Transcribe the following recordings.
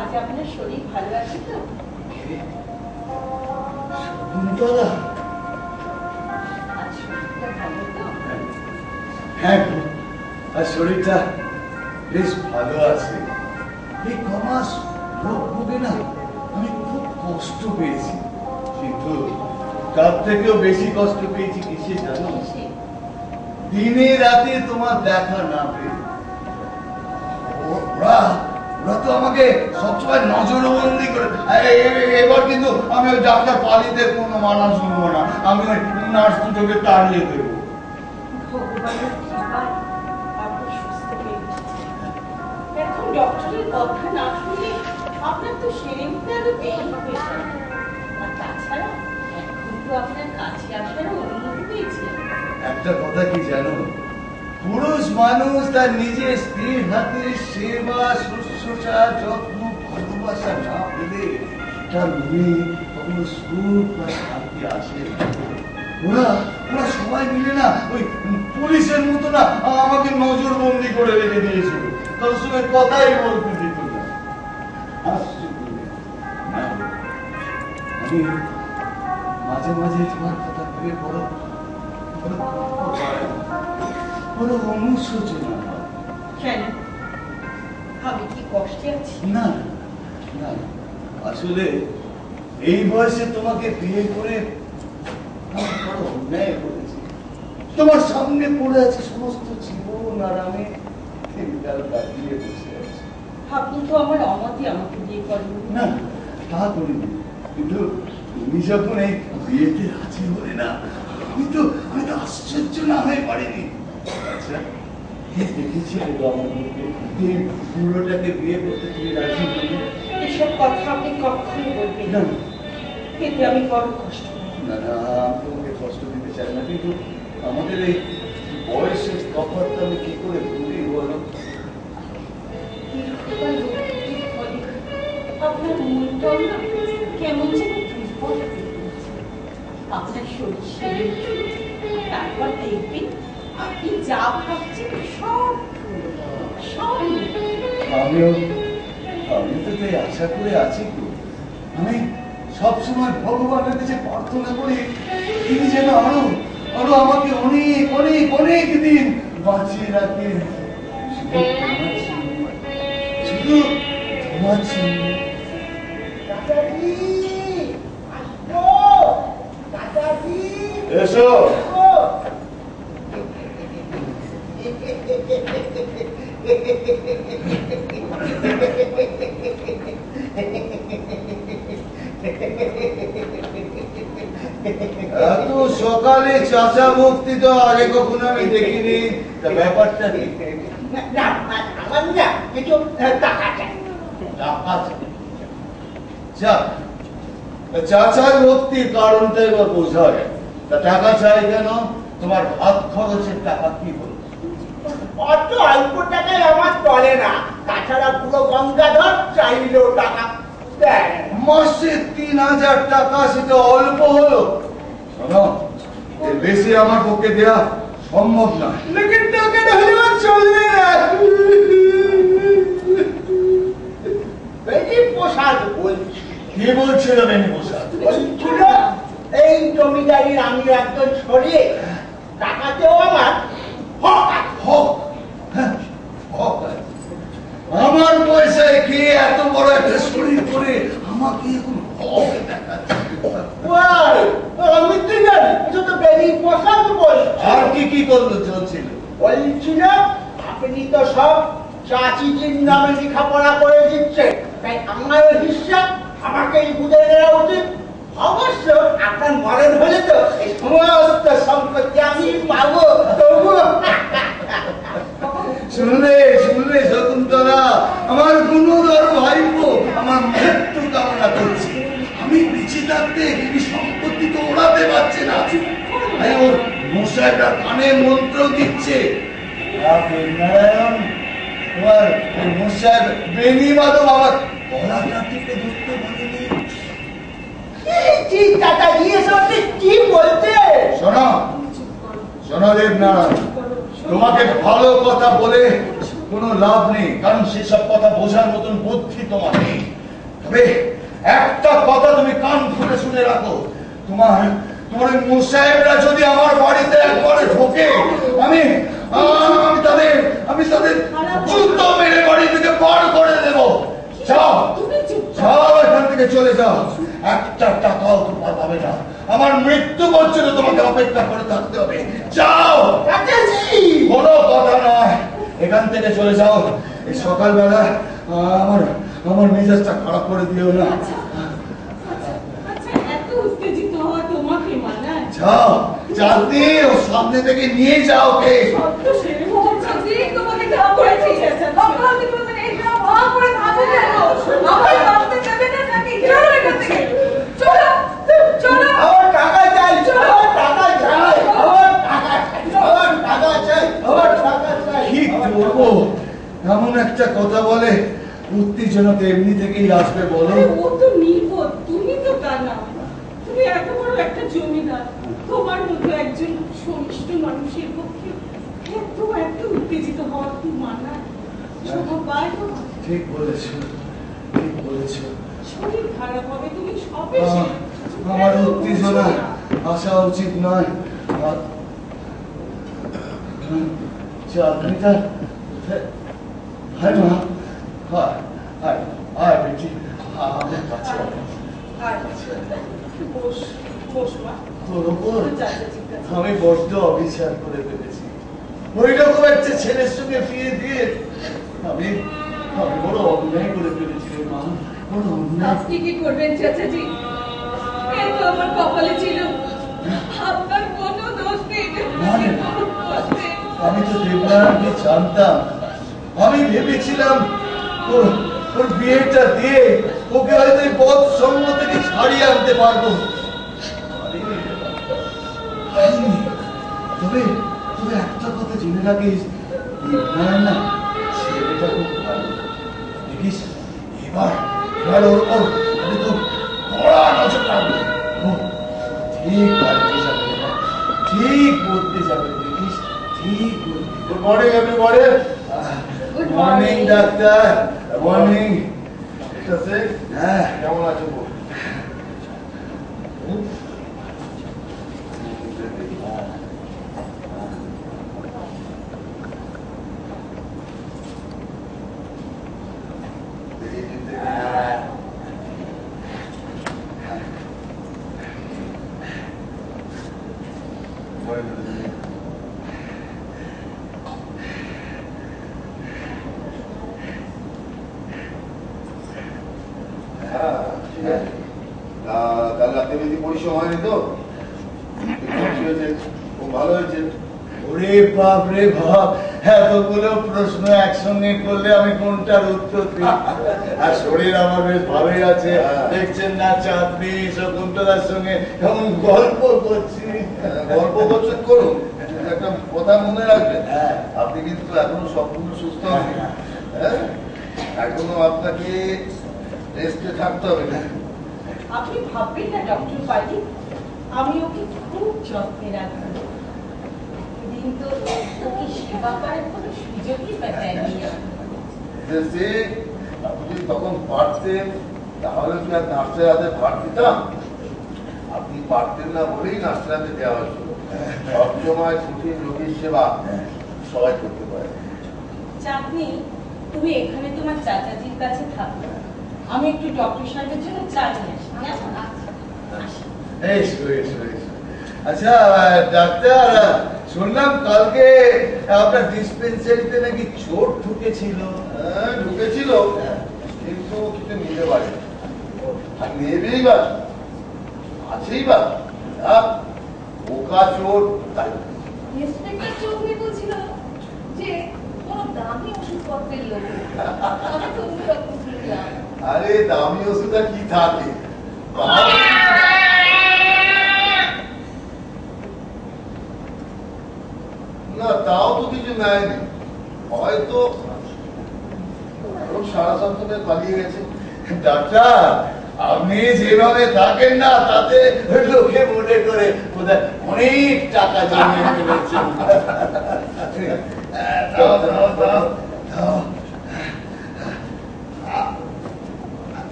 আজ আপনার শরীর ভালো আছে তো? শকুন্তলা, আজ শরীরটা ভালো তো? হ্যাঁ, আর শরীরটা বেশ ভালো আছে। এই কমাস রোগ ভোগে না আমি খুব কষ্ট পেয়েছি, কিন্তু তার থেকেও বেশি কষ্ট পেয়েছি কিসে জানো? দিনে রাতে তোমার দেখা না পেয়ে। ওরা তো আমাকে সবসময় নজরবন্দি করে। এবার কিন্তু আমি ওই ডাক্তার পালিতে কোনো মানা শুনবো না, আমি ওই নার্স দুটোকে তাড়িয়ে দেবো। এখন ডক্টরের কথা না শুনলে আপনার তো সেরে উঠতে আরো দেরি হবে। আর তাছাড়া এখন তো আপনার কাছে আসার অনুমতি পেয়েছে। একটা কথা কি জানো, পুরুষ মানুষ তার নিজের স্ত্রীর হাতে সেবা, শুশ্রূষা, যত্ন, ভালোবাসা না পেলে তার মনে কখনো সুখ বা শান্তি আসে না। ওরা সবাই মিলে না ওই পুলিশের মতো না আমাকে নজরবন্দি করে রেখে দিয়েছিল, তার সঙ্গে কথাই বলতে দিত না। আমি মাঝে মাঝে তোমার কথা ভেবে বড় অনুশোচনা। কেন, আমি কি কষ্টে আছি? না না, আসলে এই বয়সে তোমাকে বিয়ে করে আমি বড় অন্যায় করেছি। তোমার সামনে পড়ে আছে সমস্ত জীবন, আর আমি দিনকাল কাটিয়ে বসে আছি। আপনি তো আমার অমতে আমাকে বিয়ে করেন না, তা করিনি, কিন্তু তুমি যখন এই বিয়েতে রাজি হলে না, আমি তো আশ্চর্য না হয়ে পারিনি। আচ্ছা, দেখেছিলে পুরোটাকে বিয়ে করতে তুমি রাজি হলে? এসব কথা আপনি কখনো বলবেন না, এতে আমি বড় কষ্ট। না না, আমি তোমাকে কষ্ট দিতে চাই না, কিন্তু আমাদের এই বয়সের তফাৎটা আমি কি করে ভুলি বলো? আপনার মনটা না কেমন যেন দুর্বল, আপনার শরীর সেরে উঠবে, তারপর দেখবেন আপনি যা ভাবছেন সব সব। আমিও তো তাই আশা করে আছি। আমি সবসময় ভগবানের কাছে প্রার্থনা করি তিনি যেন আরো আমাকে অনেক অনেক অনেক দিন বাঁচিয়ে রাখেন, শুধু তোমার জন্য। এসো। এত সকালে চাচা মুক্তি তো আগে কখনো আমি দেখিনি, ব্যাপারটা কি? আমার না কিছু টাকা চাই। চাচার মুক্তির কারণটা এবার বোঝা যায়। তা টাকা চাই কেন? তোমার হাত খরচের টাকা কি বল? অত অল্প টাকায় আমার চলে না, তাছাড়া পুরো গঙ্গাধর চাইলেও টাকা দেয়। মাসে 3000 টাকা, সেটা অল্প হলো? শোনো, বেশি আমার পক্ষে দেওয়া সম্ভব না। লেকিন টাকাটা হলেও চলবে না। বেশি প্রসাদ বলছি। কি বলছিল বেনি প্রসাদ? বলছিল এই জমিদারির আমি একজন ছড়িয়ে, টাকাতেও আমার হক হক। আমার পয়সায় খেয়ে এত বড় একটা শরীর করে আমাকে এখন হক দেখাচ্ছে। আমি তো জানি এটা তো বেরি প্রসাদ বল। আর কি করলো চলছিল? বলছিল আপনি তো সব চাচিজির নামে লেখাপড়া করে দিচ্ছে, তাই আমার হিসাব আমাকেই বুঝে নেওয়া উচিত। অবশ্য আপনার মরণ হলে তো এই সমস্ত সম্পত্তি আমি পাবো। শুনলে শকুন্তলা, আমার গুণধর ভাইপো আমার মৃত্যু কামনা করছে। আমি বেঁচে থাকতে এই সম্পত্তি তো ওড়াতে পারছে না। ওর মশাইটা কানে মন্ত্র দিচ্ছে। নারায়ণ, তোমার মশাই বেনি মাধব আমার গলাটা টিপে ধরতে পারেনি। কি বলতে? শোনো দেবনারায়ণ, তোমাকে ভালো কথা বলে কোনো লাভ নেই, কারণ সেসব কথা বোঝার মতন বুদ্ধি তোমার নেই। তবে একটা কথা তুমি কান খুলে শুনে রাখো, তোমার মুসাহেবরা যদি আমার বাড়িতে একবারে ঢোকে, আমি তাদের জুতো মেরে বাড়ি থেকে বার করে দেব। যাও যাও, এখান থেকে চলে যাও, একটা টাকাও তোমার পাবে না। আমার মৃত্যু পর্যন্ত তোমাকে অপেক্ষা করে থাকতে হবে। যাও, কোনো কথা নয়, এখান থেকে চলে যাও। এই সকালবেলা আমার মেজাজটা খারাপ করে দিও না। যাও, চাঁদনি, ও সামনে থেকে নিয়ে যাও কে। কি করবো, এমন একটা কথা বলে উত্তেজনা তো এমনি থেকেই আসবে। বলো, ও তো নির্বোধ, তুমি তো তা না। তুমি এত বড় একটা জমিদার, তোমার মতো একজন সনিষ্ঠ মানুষের পক্ষে এত উত্তেজিত হওয়া কি মানা শোভা পায়? ঠিক বলেছো, ঠিক বলেছো। শরীর খারাপ হবে, তুমি সবে আমার উত্তেজনা আসা উচিত নয়। চাকরিটা মা, আয় বেটি, আমার কাছে তোর ওপর আমি বড্ড অবিচার করে ফেলেছি। ওই রকম একটা ছেলের সঙ্গে বিয়ে দিয়ে আমি বড় অন্যায় করে ফেলেছি রে মা, বড় অন্যায়। আপনি কি করবেন চাচাজি? এ তো আমার কপালে ছিল, আপনার কোনো দোষ নেই। আমি তো দেবনারায়ণকে জানতাম। আমি ভেবেছিলাম ওর বিয়েটা দিয়ে ওকে হয়তো এই পথ সঙ্গ থেকে ছাড়িয়ে আনতে পারবো। তবে একটা কথা জেনে রাখিস, দেবনারায়ণ না ছেলেটা খুব ভালো। দেখিস এবার ওর ওপর আমি তো কড়া নজর রাখবো। ঠিক বাড়িতে যাবে, ঠিক বলতে যাবে। দেখিস ঠিক। Good morning everybody. Good morning doctor. Morning. ঠিক আছে? হ্যাঁ, কেমন আছো? কাল রাতে বেশি পরিশ্রম হয়নি তো? খুব ভালো হয়েছে। ওরে বাপ রে বাপ, এতগুলো প্রশ্ন একসঙ্গে করলে আমি কোনটার উত্তর দিই? আর শরীর আমার বেশ ভালোই আছে। দেখছেন না চাঁদনি শকুন্তলার সঙ্গে কেমন গল্প করছি। গল্প করছেন, করুন, একটা কথা মনে রাখবেন, আপনি কিন্তু এখনো সম্পূর্ণ সুস্থ হননি। এখনো আপনাকে রেস্টে থাকতে হবে না। আপনি ভাববেন না ডক্টর পাজি, আমি ওকে খুব যত্নে রাখবো। কিন্তু ওকে সেবা করার কোনো সুযোগই দেয়নি। আপনি তখন পারতেন, তাহলে কি আর নার্সের হাতে ভার দিতাম? আপনি পারতেন না বলেই নার্সের হাতে দেওয়া হয়েছিল। সবসময় কঠিন রোগীর সেবা সবাই করতে পারে। চাঁদনি, তুমি এখানে তোমার চাচাজির কাছে থাকো, আমি একটু ডক্টর সাহেবের জন্য চা নিয়ে আসি। আচ্ছা ডাক্তার, শুনলাম কালকে আপনার ডিসপেন্সারিতে নাকি চোট ঢুকেছিল। ঢুকেছিল, কিন্তু কিছু নিতে পারে আর নেবেই বা আছেই বা পোকা চোট। ইন্সপেক্টর চৌধুরী বলছিল যে কোনো দামি ওষুধপত্রের লোক। আমি তো অন্যরকম শুনলাম। আরে দামি ওষুধ কি থাকে? না, তাও তো কিছু নেয়নি, হয়তো সারা সপ্তাহে পালিয়ে গেছে। ডাক্তার, আপনি যেভাবে থাকেন না, তাতে লোকে মনে করে বোধহয় অনেক টাকা জমিয়ে ফেলেছেন।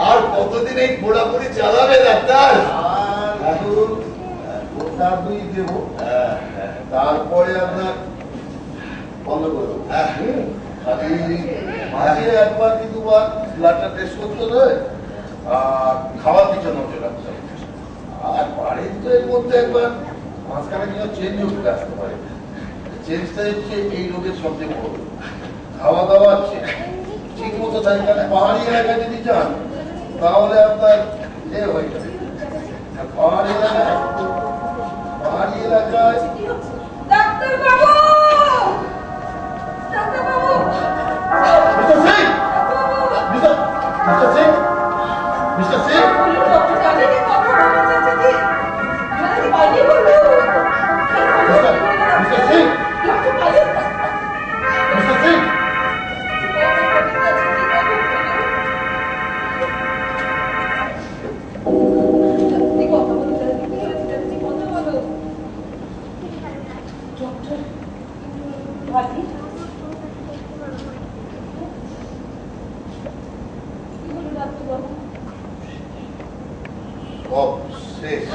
আর কতদিন এই ঘোরাঘুরি চালাবে ডাক্তার? দেবো, তারপরে আপনার বন্ধ করে দেবো। মাঝে একবার কি দুবার ব্লাডটা টেস্ট করতে হবে, আর খাওয়ার কিছু নজর রাখতে হবে। আর বাড়ির তো এর মধ্যে একবার মাঝখানে কিছু চেঞ্জও চলে আসতে পারে। চেঞ্জটা হচ্ছে এই রোগের সবচেয়ে বড়। খাওয়া দাওয়া ঠিক মতো থাকে না। পাহাড়ি এলাকায় যদি যান তাহলে আপনার হয়ে যাবে। পাহাড়ি এলাকায় ডাক্তারবাবু! ডাক্তারবাবু! Mister Singh! Mister Singh! Mister Singh! বলুন, ডক্টর জানেন কথা বলতে চাচ্ছি। জানেন বাইরে বলুন। মিস্টার সিং! ডক্টর বাইরে। মিস্টার সিং! কথা বলতে চাচ্ছি, কথা বলো। ডক্টর ভাবি কি বলুন ডাক্তারবাবু? শেষ।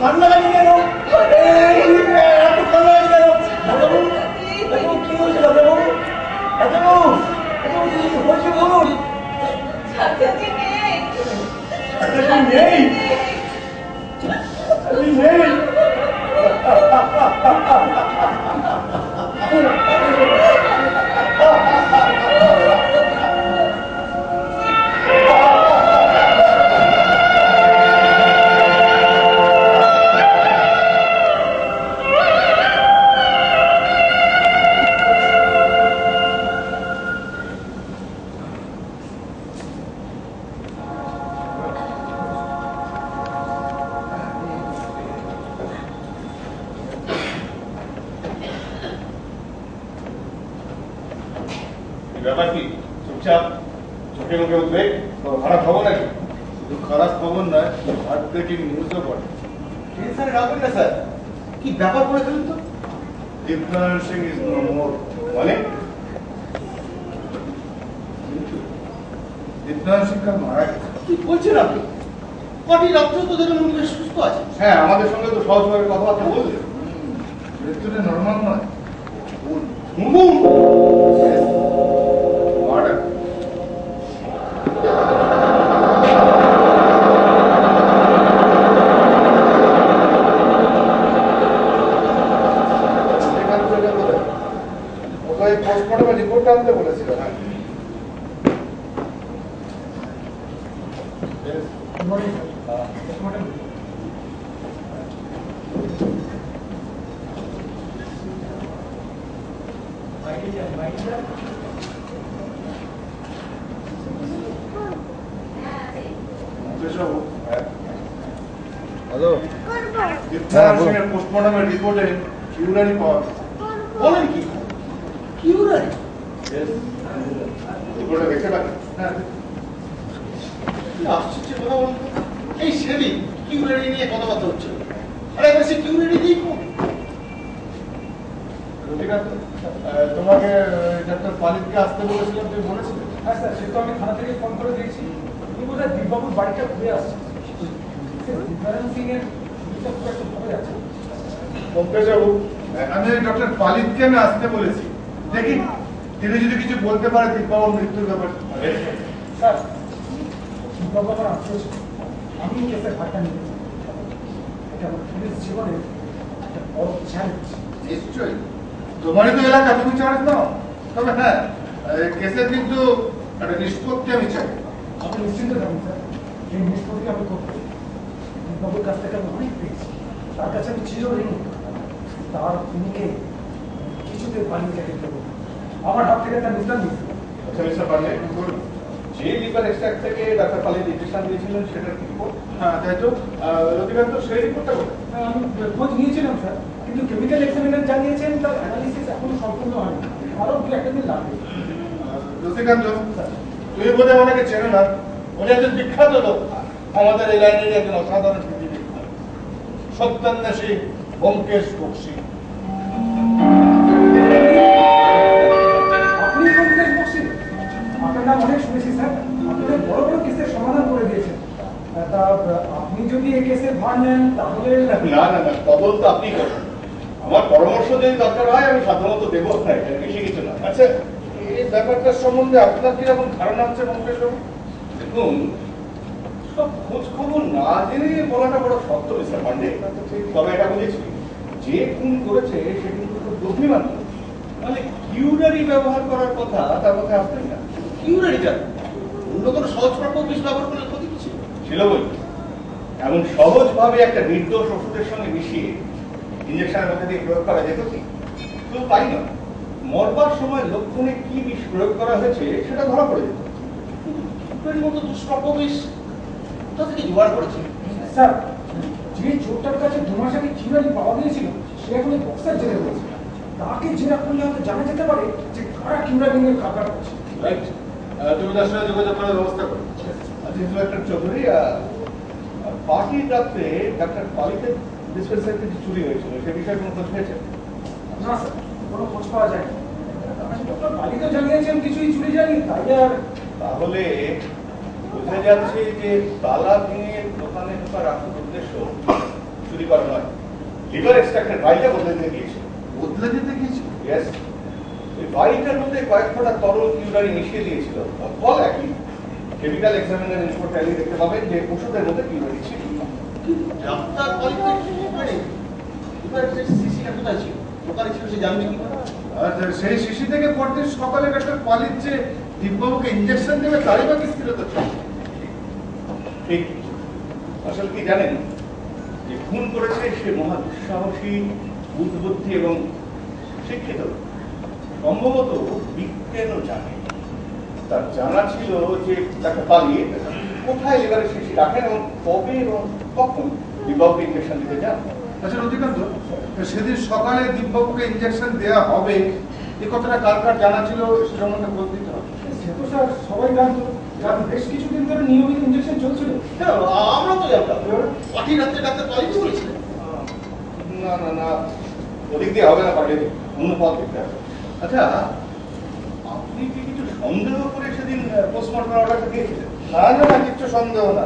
কান্না লাগি কেন? এত কান্না লাগি কেন? ডাক্তারবাবু, কি হয়েছে ডাক্তারবাবু? ডাক্তারবাবু, কি হয়েছে বলুন। চাচাজি নেই। ডাক্তারবাবু নেই? আপনি নেই? ব্যাপার কি? চুপচাপ চোখে মুখে উঠবে, খারাপ খবর নাকি? শুধু খারাপ খবর নয়, হার্ট ব্রেকিং নিউজও পড়ে। স্যার রাখবেন না স্যার, কি ব্যাপার করে ফেলুন তো। Dipnarayan Singh is no more. মানে দীপনারায়ণ সিং কাল মারা গেছে। কি বলছেন আপনি? কটি ডক্টর তো দেখুন উনি বেশ সুস্থ আছে। হ্যাঁ, আমাদের সঙ্গে তো সহজভাবে কথাবার্তা বললেন। মৃত্যুটা নর্মাল নয়, হুমুম মার্ডার। ওই পোস্টমর্টমের রিপোর্টটা আনতে বলেছিল। হ্যাঁ, পোস্টমর্টমের রিপোর্টে কিউরারি পাওয়া বলেন কি? কিউরারি? রিপোর্টে দেখতে পাচ্ছেন? কি আশ্চর্য কথা বলুন তো। এই সেদিন কিউরারি নিয়ে কথাবার্তা হচ্ছিল, আর এবার সে কিউরারি দিই কোন? তোমাকে ডাক্তার পালিতকে আসতে বলেছিলাম, তুমি বলেছিলে? হ্যাঁ স্যার, সে তো আমি থানা থেকে ফোন করে দিয়েছি। উনি বোধহয় দীপবাবুর বাড়িটা ঘুরে আসছে। দীপনারায়ণ সিং এর খুব একটা ভালো যাচ্ছে। পঙ্কজবাবু, আমি ডক্টর পালিতকে আমি আসতে বলেছি। দেখি তিনি যদি কিছু বলতে পারে দীপবাবুর মৃত্যুর ব্যাপারে। স্যার, দীপবাবু আমার আত্মীয়, আমি কেসের ভাগটা নিয়েছি। এটা আমার পুলিশ জীবনের একটা বড় চ্যালেঞ্জ। নিশ্চয়ই, তোমারই তো এলাকা, তুমি চার্জ নাও। তবে হ্যাঁ, কেসের কিন্তু একটা নিষ্পত্তি আমি চাই। আপনি নিশ্চিন্ত থাকুন স্যার, এই নিষ্পত্তি আমি করবো। দীপবাবুর কাছ থেকে আমি অনেক পেয়েছি, তার কাছে আমি চিরঋণী। তার খুনিকে কিছুতে পালিয়ে যেতে দেবো, আমার হাত থেকে তার নিস্তার নিতে। আচ্ছা মিস্টার পান্ডে, যে লিভার এক্সট্রাক্ট থেকে ডাক্তার পালিত ইনজেকশন দিয়েছিলেন সেটার কি রিপোর্ট? হ্যাঁ তাই তো, রতিকান্ত সেই রিপোর্টটা কোথায়? আমি খোঁজ নিয়েছিলাম স্যার, কিন্তু কেমিক্যাল এক্সামিনার জানিয়েছেন তার অ্যানালিসিস এখনো সম্পূর্ণ হয়নি। আরো 2-1 দিন লাগবে। রসিকান্ত, তুমি বোধ হয় ওনাকে চেনো না। উনি একজন বিখ্যাত লোক, আমাদের এই লাইনের একজন অসাধারণ পৃথিবী, সত্যান্বেষী ব্যোমকেশ বক্সী। আপনি ব্যোমকেশ বক্সী? আপনার নাম অনেক শুনেছি স্যার। আপনি অনেক বড় বড় কেসের সমাধান করে দিয়েছেন। তা আপনি যদি এই কেসের ভার নেন তাহলে? না না না, তদন্ত আপনি করুন। আমার পরামর্শ যদি দরকার হয় আমি সাধারণত দেবো, বেশি কিছু না। আচ্ছা, এই ব্যাপারটার সম্বন্ধে আপনার কিরকম ধারণা আছে ব্যোমকেশ বাবু? দেখুন, সব খোঁজ খবর না জেনে বলাটা বড় শক্ত, মিস্টার পান্ডে। তবে এটা বুঝেছি, যে খুন করেছে সে কিন্তু খুব বুদ্ধিমান, মানে কিউরারি ব্যবহার করার কথা তার কথা আসতেন না। কিউরারি কেন? অন্য কোনো সহজপ্রাপ্য বিষ ব্যবহার করলে ক্ষতি কি ছিল? ছিল বই, এমন সহজভাবে একটা নির্দোষ ওষুধের সঙ্গে মিশিয়ে ইঞ্জেকশনের মধ্যে দিয়ে প্রয়োগ করা যেত কি? শুধু তাই নয়, মরবার সময় লক্ষণে কি বিষ প্রয়োগ করা হয়েছে সেটা ধরা পড়ে যেত। কিউরারির মতো দুষ্প্রাপ্য বিষ কোথা থেকে জোগাড় করেছিল? স্যার, যে চোরটার কাছে 2 মাস আগে কিউরারি পাওয়া গিয়েছিল সে এখন এই বক্সার জেলে রয়েছে। তাকে জেরা করলে হয়তো জানা যেতে পারে যে কারা কিউরারি নিয়ে কারবার করছে। রাইট, তুমি তার সঙ্গে যোগাযোগ করার ব্যবস্থা করো। আচ্ছা ইন্সপেক্টর চৌধুরী, পার্টির রাত্রে ডাক্তার পালিতের ডিসপেন্সারি থেকে চুরি হয়েছিল, সে বিষয়ে কোনো খোঁজ পেয়েছে? না স্যার, কোনো খোঁজ পাওয়া যায়নি। ডক্টর পালি তো জানিয়েছেন কিছুই চুরি যায়নি, তাই আর। তাহলে বোঝা যাচ্ছে যে তালা ভেঙে দোকানে ঢোকার আসল উদ্দেশ্য চুরি করা নয়, লিভার এক্সট্রাক্টের ভাইটা বদলে দিয়ে গিয়েছিল। বদলে দিতে গিয়েছিল? ইয়েস, ওই ভাইটার মধ্যে কয়েক ফোঁটা তরল কিউরারি মিশিয়ে দিয়েছিল। ফল একই, কেমিক্যাল এক্সামিনার ইন্সপেক্টর আলী দেখতে পাবেন যে ওষুধের মধ্যে কিউরারি ছিল। ডাক্তার পালিতে কিউরারি? এবার সিসিটা কোথায় ছিল? দোকানে ছিল, সে জানবে কি করে? সেই শিশি থেকে পরদিন সকালে ডাক্তার পালিত যে দিব্যবাবুকে ইঞ্জেকশন দেবে তারই বা কি স্থিরতা ছিল? ঠিক, আসলে কি জানেন, যে খুন করেছে সে মহা দুঃসাহসী, বুদ্ধি এবং শিক্ষিত, সম্ভবত বিজ্ঞানও জানে। তার জানা ছিল যে তাকে পালিয়ে কোথায় লিভারের শিশি রাখেন এবং কবে এবং কখন দিব্যবাবুকে ইঞ্জেকশন দিতে যান। আচ্ছা রতিকান্ত, সেদিন সকালে দিব্যবাবুকে ইঞ্জেকশন দেওয়া হবে এ কথাটা কার কার জানা ছিল সে সম্বন্ধে খোঁজ দিতে হবে। সে তো স্যার সবাই জানতো, কারণ বেশ কিছুদিন ধরে নিয়মিত ইঞ্জেকশন চলছিল। হ্যাঁ, আমরা তো জানতাম। পার্টির রাত্রে ডাক্তার পালিতে বলেছিলেন? না না না, ওদিক দিয়ে হবে না, পাঠিয়ে দিন, অন্য পথ দেখতে হবে। আচ্ছা, আপনি কি কিছু সন্দেহ করে সেদিন পোস্টমর্টম অর্ডারটা দিয়েছিলেন? না না না, কিচ্ছু সন্দেহ না।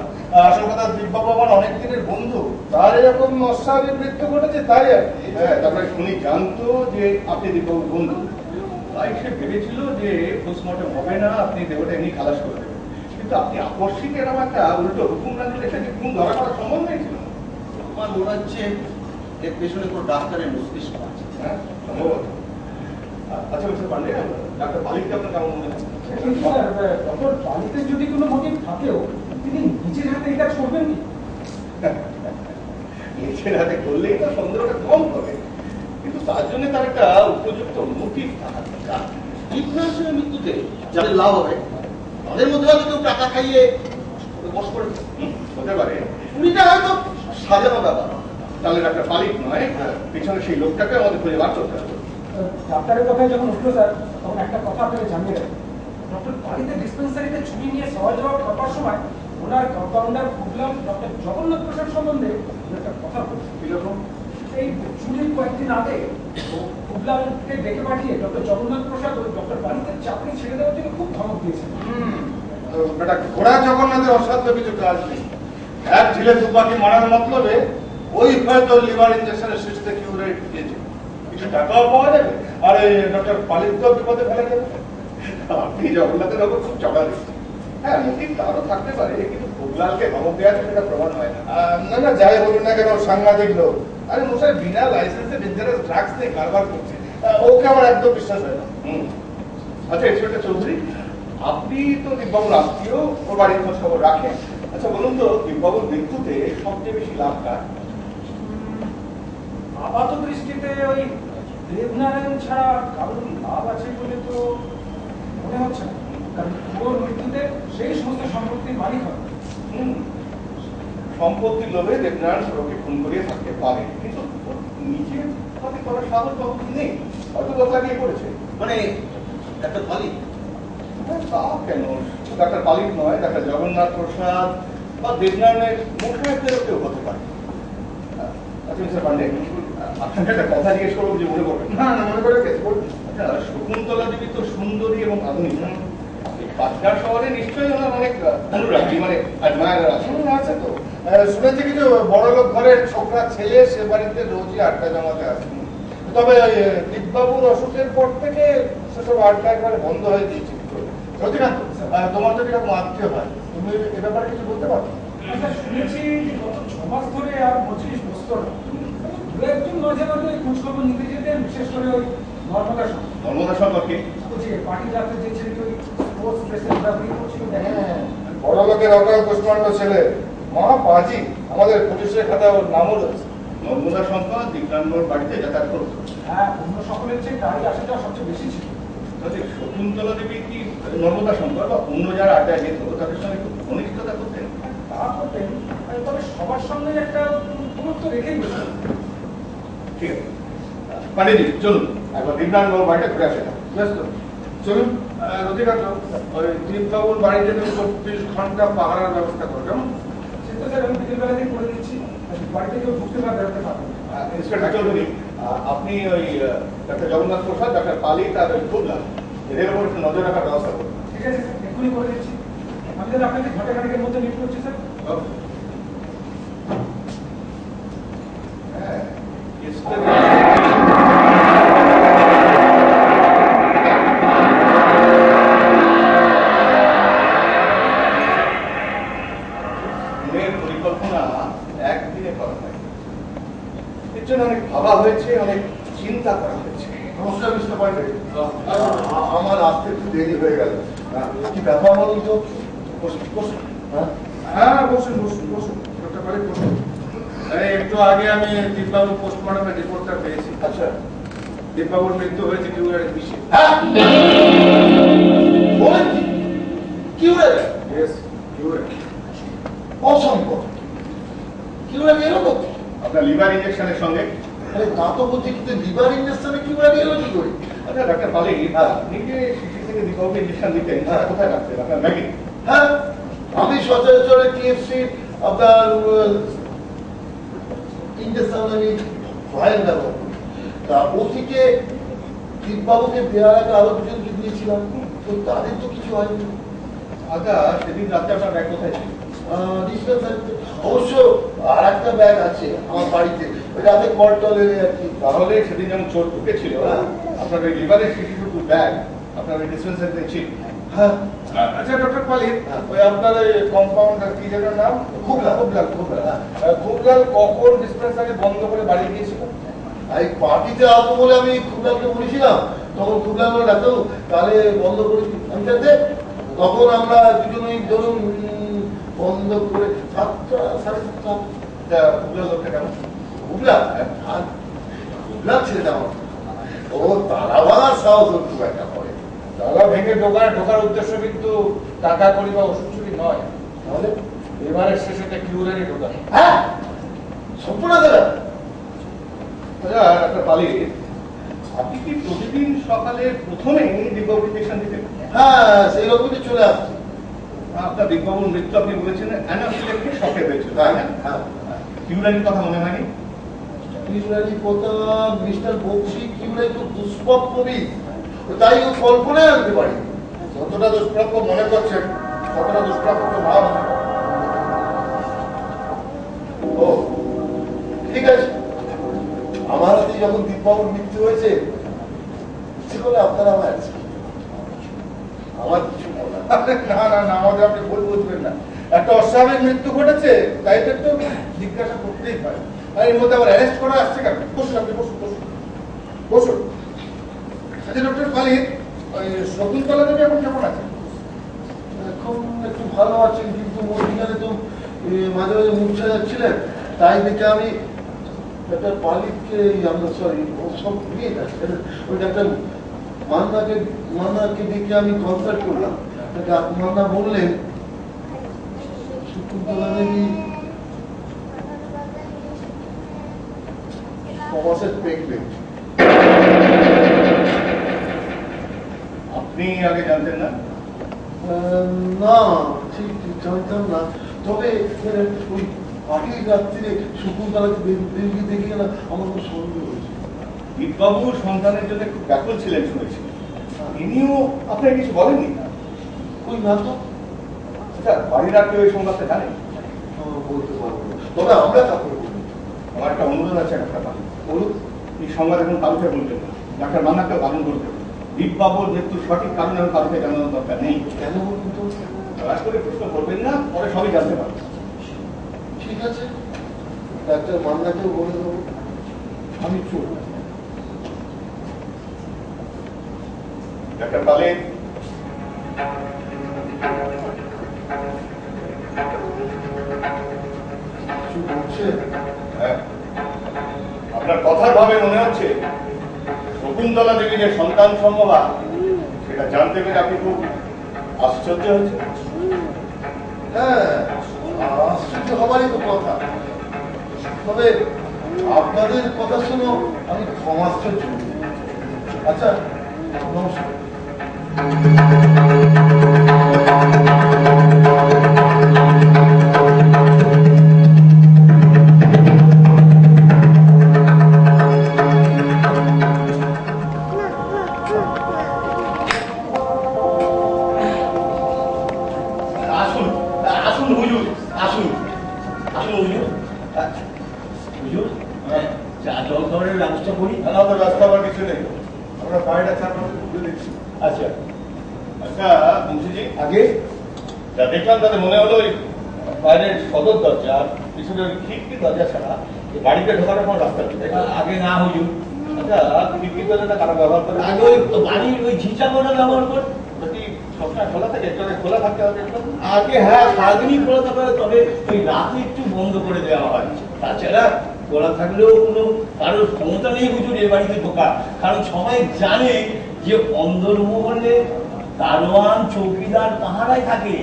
আসল কথা, দিব্যবাবু আমার অনেক দিনের বন্ধু, তার এরকম অস্বাভাবিক মৃত্যু ঘটেছে তাই আর কি। হ্যাঁ, তারপরে শুনি জানতো যে আপনি দিব্যবাবুর বন্ধু, তাই সে ভেবেছিল যে পোস্টমর্টম হবে না, আপনি দেহটা এমনি খালাস করে দেবেন। কিন্তু আপনি আকস্মিক এরকম একটা উল্টো হুকুম না দিলে সেটি খুন ধরা করা সম্ভব হয়েছিল। আমার মনে হচ্ছে এর পেছনে কোনো ডাক্তারের মস্তিষ্ক আছে। হ্যাঁ, সম্ভবত। আচ্ছা মিস্টার পান্ডে, ডাক্তার পালিককে আপনার কেমন মনে হয়? কিন্তু স্যার, ডক্টর পালিতের যদি কোনো মোটিভ থাকেও তিনি নিজের হাতে এই কাজ করবেন কি? নিজের হাতে করলেই তো সন্দেহটা কম হবে, কিন্তু তার জন্য তার একটা উপযুক্ত মোটিভ থাকা দরকার। কীটনাশকের মৃত্যুতে যাদের লাভ হবে তাদের মধ্যে হয়তো কেউ টাকা খাইয়ে বস করে হতে পারে। চুরিটা হয়তো সাজানো ব্যাপার। তাহলে ডাক্তার পালিক নয়, পিছনে সেই লোকটাকে আমাদের খুঁজে বার করতে হবে। ডাক্তারের কথায় যখন উঠলো স্যার, তখন একটা কথা আপনাকে জানিয়ে রাখি। ডক্টর পালিতে ডিসপেন্সারিতে ছুটি নিয়ে সহজ জবাব করবার সময় ওনার কম্পাউন্ডার বুঝলাম ডক্টর জগন্নাথ প্রসাদ সম্বন্ধে একটা কথা বলছি। কিরকম? এই চুরির কয়েকদিন আগে বুবলামকে ডেকে পাঠিয়ে ডক্টর জগন্নাথ প্রসাদ ওই ডক্টর পালিতে চাকরি ছেড়ে দেওয়ার জন্য খুব ধমক দিয়েছেন। বেটা, ঘোড়া জগন্নাথের অসাধ্য কিছু কাজ নেই। এক ঝিলে দুপাকি মারার মতলবে ওই হয়তো লিভার ইঞ্জেকশনের শিশুতে কিউরারি ঢুকিয়েছে, কিছু টাকাও পাওয়া যাবে, আর এই ডক্টর পালিতকেও বিপদে ফেলা যাবে। আপনি জগন্নাথের ওপর খুব চড়া দিচ্ছেন। হ্যাঁ, মোটিভ তারও থাকতে পারে, কিন্তু ভোগলালকে ধমক দেওয়া সেটা প্রমাণ হয় না। না না, যাই বলুন না কেন, সাংঘাতিক লোক। আরে মশাই বিনা লাইসেন্সে ডেঞ্জারাস ড্রাগস নিয়ে কারবার করছে, ওকে আমার একদম বিশ্বাস হয় না। আচ্ছা ইন্সপেক্টর চৌধুরী, আপনি তো দিব্যবাবুর আত্মীয়, ওর বাড়ির খোঁজ খবর রাখেন। আচ্ছা বলুন তো, দিব্যবাবুর মৃত্যুতে সবচেয়ে বেশি লাভ কার? আপাত দৃষ্টিতে ওই দেবনারায়ণ ছাড়া কারোর লাভ আছে বলে তো মনে হচ্ছে না, কারণ ওর মৃত্যুতে সেই সমস্ত সম্পত্তির মালিক হবে। সম্পত্তির লোভে দেবনারায়ণ সড়কে খুন করিয়ে থাকতে পারে, কিন্তু ওর নিজের হাতে করার সাহস বাবু নেই, হয়তো দোকা দিয়ে করেছে। মানে ডাক্তার পালিত? তা কেন, ডাক্তার পালিত নয়, ডাক্তার জগন্নাথ প্রসাদ বা দেবনারায়ণের মুখায়তেরও কেউ হতে পারে। আচ্ছা মিস্টার পান্ডে, আপনাকে একটা কথা জিজ্ঞেস করবো যে মনে করবেন? না না, মনে করে গেছে বলুন। আচ্ছা, শকুন্তলা দেবী তো সুন্দরী এবং আধুনিক। এই পাটনা শহরে নিশ্চয়ই ওনার অনেক অনুরাগী, মানে অ্যাডমায়ার আছে। আছে তো, শুনেছি কিছু বড় লোক ঘরের ছোকরা ছেলে সে বাড়িতে রোজই আড্ডা জমাতে আসে। তবে ওই দীপবাবুর অসুখের পর থেকে সেসব আড্ডা একবারে বন্ধ হয়ে দিয়েছে। রতিকান্ত, তোমার যদি এরকম আত্মীয় হয়, তুমি এ ব্যাপারে কিছু বলতে পারো? আচ্ছা, শুনেছি যে গত 6 মাস ধরে আর মজলিস বসতো না। দু একজন মাঝে মাঝে খোঁজ খবর নিতে যেতেন, বিশেষ করে ওই নর্মদা সম্পর্কে। নর্মদা সম্পর্কে? যে পার্টি রাখতে যে ছেলেটি ওই স্পোর্টস ড্রেসের ব্যাপারে করছিল, দেখেন বড় লোকের অকাল কুষ্মাণ্ড ছেলে, মহা পাজি, আমাদের পুলিশের খাতা ওর নামও রয়েছে। নর্মদা সম্পদ দিগ্রান্নর বাড়িতে যাতায়াত করতো। হ্যাঁ, অন্য সকলের চেয়ে তারই আসাটা সবচেয়ে বেশি ছিল। তাহলে শকুন্তলা দেবী কি নর্মদা সম্পদ বা অন্য যারা আড্ডায় যেত তাদের সঙ্গে খুব ঘনিষ্ঠতা করতেন? তা করতেন, তবে সবার সঙ্গে একটা দূরত্ব রেখেই বসতেন। ঠিক আছে পান্ডেজি, চলুন একবার দিগ্রান্নর বাড়িটা ঘুরে আসে। ব্যস্ত চলুন। রতিকান্ত, ওই দীপবাবুর বাড়িতে তুমি 24 ঘন্টা পাহারার ব্যবস্থা করো, কেমন? সেটা স্যার আমি বিকেলবেলা থেকে করে দিচ্ছি। বাড়িতে কেউ ঢুকতে বা বেরোতে পারবেন না। ইন্সপেক্টর চৌধুরী, আপনি ওই ডাক্তার জগন্নাথ প্রসাদ, ডাক্তার পালিত আর খুবলা এদের উপর একটু নজর রাখার ব্যবস্থা করুন। ঠিক আছে স্যার, এক্ষুনি করে দিচ্ছি। আমি তাহলে আপনাকে ঘন্টা খানিকের মধ্যে মিট করছি স্যার। হ্যাঁ, পরিকল্পনা একদিনে করা হয়, এর জন্য অনেক ভাবা হয়েছে, অনেক চিন্তা করা হয়েছে। নমস্কার মিস্টার পান্ডে, আমার আসতে একটু দেরি হয়ে গেল। কি ব্যাপার বলুন তো? বসুন বসুন। হ্যাঁ? হ্যাঁ বসুন বসুন বসুন, ডক্টর পালিত বসুন। এই একটু আগে আমি দীপবাবু পোস্টমর্টমের রিপোর্টটা পেয়েছি। আচ্ছা, দীপবাবুর মৃত্যু হয়েছে কিউরারের বিষে। হ্যাঁ বলেন কি? কি হয়ে ইয়েস, কিউরার। অসম্ভব, কি হয়ে গেল? আপনার লিভার ইঞ্জেকশনের সঙ্গে। আরে তা তো বলছি, কিন্তু লিভার ইঞ্জেকশনে কি হয়ে গেল কি করে? আচ্ছা ডাক্তার পালিত, আপনি যে শিশু থেকে দীপাবলি ইঞ্জেকশন দিতেন সেটা কোথায় রাখতেন? আপনার ব্যাগে? হ্যাঁ, আমি সচরাচর টিএফসি আপনার ইঞ্জেকশন আমি ভয়ের ব্যবহার করি। তা ওদিকে দীপবাবুকে দেওয়ার আগে আরো দুজনকে দিয়েছিলাম, তো তাদের তো কিছু হয়নি। আচ্ছা, সেদিন রাত্রে আপনার ব্যাগ কোথায় ছিল? অবশ্য আর একটা ব্যাগ আছে আমার বাড়িতে, ওই রাতে কলটলের আর কি। তাহলে সেদিন যেমন চোর ঢুকেছিল, আপনার ওই লিভারের শিশুটুকু ব্যাগ আপনার ওই ডিসপেন্সারিতে ছিল। হ্যাঁ। আচ্ছা ডক্টর পালিত, ওই আপনার ওই কম্পাউন্ডার কি যেন নাম? খুবলাল। খুবলাল কখন ডিসপেন্সারি বন্ধ করে বাড়ি গিয়েছিল? এই পার্টিতে আসবো বলে আমি খুবলালকে বলেছিলাম, তখন খুবলাল বলে ডাক্তার তাহলে বন্ধ করেছি। আমি জানতে তখন আমরা দুজনেই ধরুন বন্ধ করে 7টা, 7:30। খুবলা লোকটা কেমন? খুবলাল খুবলাল ছেলেটা আমার, ও তালা ভাঙার সাহস ওর খুব একটা করে। তালা ভেঙে দোকানে ঢোকার উদ্দেশ্য কিন্তু টাকা করি বা ওষুধ চুরি নয়, তাহলে এবারের শেষে কিউরারই ঢোকা। হ্যাঁ সম্পূর্ণ দেবে। আচ্ছা ডাক্তার পালিত, আপনি কি প্রতিদিন সকালে প্রথমেই দীপাবলি ইঞ্জেকশন দিতেন? হ্যাঁ সেই রকমই চলে আসছে। আপনার দীপবাবুর মৃত্যু আপনি বলেছেন অ্যানাফিল্যাক্সিস শকে হয়েছিল, হ্যাঁ তাই না? হ্যাঁ। কিউরানির কথা মনে হয়নি? কিউরানি কথা মিস্টার বক্সি কিউরানি তো দুষ্প্রাপ্যবিদ, তাই ও কল্পনায় আনতে পারি। যতটা দুষ্প্রাপ্য মনে করছেন ততটা দুষ্প্রাপ্য তো ভাব। ও ঠিক আছে, আমার হাতে যখন দীপবাবুর মৃত্যু হয়েছে ইচ্ছে করে আপনারা আমার আছে, আমার কিছু বলার না না না, আমাদের আপনি ভুল বুঝবেন না। একটা অস্বাভাবিক মৃত্যু ঘটেছে, তাই তো একটু জিজ্ঞাসা করতেই হয়। আর এর মধ্যে আবার অ্যারেস্ট করা আসছে কেন? বসুন আপনি, বসুন বসুন বসুন। আচ্ছা ডক্টর পালিত, ওই শকুন্তলা দেবী এখন কেমন আছে? এখন একটু ভালো আছেন, কিন্তু মধ্যিখানে তো মাঝে মাঝে মূর্ছা যাচ্ছিলেন, তাই দেখে আমি ডাক্তার পালিতকে আমরা সরি ও সব নিয়ে যাচ্ছেন, ওই ডাক্তার মান্নাকে দেখে আমি কনসাল্ট করলাম। মান্না বললেন শকুন্তলা দেবী 6 মাসের প্রেগনেন্ট। আপনি আগে জানতেন না? না, ঠিক জানতাম না। তবে ওই আগের রাত্রিরে শকুন্তলাকে দেখে না আমার খুব সন্দেহ হয়েছে। দীপবাবু সন্তানের জন্য খুব ব্যাকুল ছিলেন শুনেছি। ইনিও আপনাকে কিছু বলেননি? ওই না তো। আচ্ছা, বাড়ির আর কেউ এই সংবাদটা জানেন? বলতে পারবো না, তবে আমরা কাপড় বলি। আমার একটা অনুরোধ আছে ডাক্তার মান্না। বলুন। এই সংবাদ এখন কাউকে বলবেন না। ডাক্তার মান্নাকে বারণ করতে হবে। দীপবাবুর মৃত্যুর সঠিক কারণ এবং কাউকে জানানোর দরকার নেই। কেন বলুন তো? দয়া করে প্রশ্ন করবেন না, পরে সবই জানতে পারবেন। ঠিক আছে, ডাক্তার মান্নাকেও বলে দেবো। আমি চল। ডাক্তার পালেন, কিছু বলছে? হ্যাঁ, আপনার কথার ভাবে মনে হচ্ছে শকুন্তলা দেবী যে সন্তান সম্ভবা সেটা জানতে পেরে আপনি খুব আশ্চর্য হচ্ছে। হ্যাঁ, আশ্চর্য হবারই তো কথা। তবে আপনাদের কথা শুনো আমি ক্ষমাশ্চর্য। আচ্ছা, নমস্কার। আসুন আসুন হুজুর, আসুন আসুন হুজুর। হুজুর, চা জল খাবারের ব্যবস্থা করি। না, তো রাস্তা আবার কিছু নেই, আমরা বাইরে চা করে দিচ্ছি। আচ্ছা আচ্ছা মুন্সিজি, আগে যা দেখলাম তাতে মনে হলো ওই বাইরের সদর দরজা আর পিছনে ওই খিড়কি দরজা ছাড়া এই বাড়িতে ঢোকানোর কোনো রাস্তা নেই। আগে না হুজুর, আচ্ছা, খিড়কি দরজাটা কারা ব্যবহার করে? আগে ওই বাড়ির ওই ঝিঁচা করে ব্যবহার করে। যদি সবসময় খোলা থাকে, একটু আগে খোলা থাকতে হবে একটু। আগে হ্যাঁ সারাদিনই খোলা থাকা হয়, তবে ওই রাতে একটু বন্ধ করে দেওয়া হয়। তাছাড়া খোলা থাকলেও কোনো কারোর ক্ষমতা নেই হুজুর এ বাড়িতে ঢোকা, কারণ সবাই জানে যে অন্দর মহলে দারোয়ান চৌকিদার পাহারায় থাকে।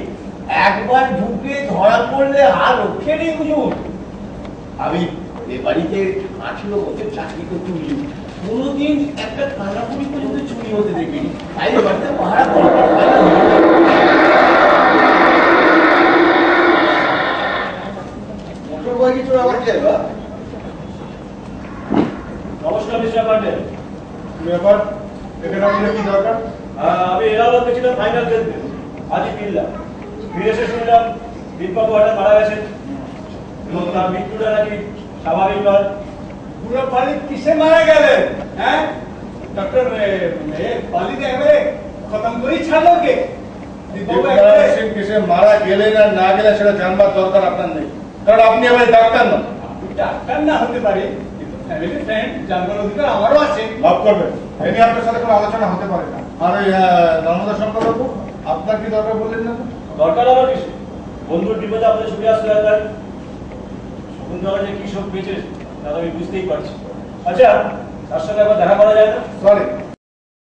একবার ঢুকে ধরা পড়লে আর রক্ষে নেই হুজুর। আমি এ বাড়িতে 18 বছর চাকরি করতে হুজুর, কোনোদিন একটা কানাপুরি পর্যন্ত চুরি হতে দেখিনি। তাই এ বাড়িতে পাহারা করতে হয় না হুজুর। মোটর বাইকে চড়ে আমার কি হবে? নমস্কার মিস্টার পান্ডে। ব্যাপার এখানে আপনার কি দরকার? আমি এলাহাবাদ গেছিলাম ফাইনাল খেলতে, আজই ফিরলাম। ফিরে এসে শুনলাম দীপবাবু হঠাৎ মারা গেছেন এবং তার মৃত্যুটা নাকি স্বাভাবিক নয়। পুরো পালি কিসে মারা গেলেন? হ্যাঁ, ডক্টর পালি এবারে খতম করেই ছাড়লো কে? দীপনারায়ণ সিং কিসে মারা গেলেন আর না গেলে সেটা জানবার দরকার আপনার নেই, কারণ আপনি আমার ডাক্তার নন। ডাক্তার না হতে পারে, কিন্তু ফ্যামিলি ফ্রেন্ড জানবার অধিকার আমারও আছে। মাফ করবেন, এ নিয়ে আপনার সাথে কোনো আলোচনা হতে পারে না। আর ওই নর্মদা শঙ্কর বাবু, আপনার কি দরকার বললেন না? দরকার আবার কিছু বন্ধুর বিপদে আপনাদের ছুটে আসতে দরকার। শকুন্তলা যে কি সব বেঁচে তা আমি বুঝতেই পারছি। আচ্ছা, তার সঙ্গে একবার দেখা করা যায় না? সরি,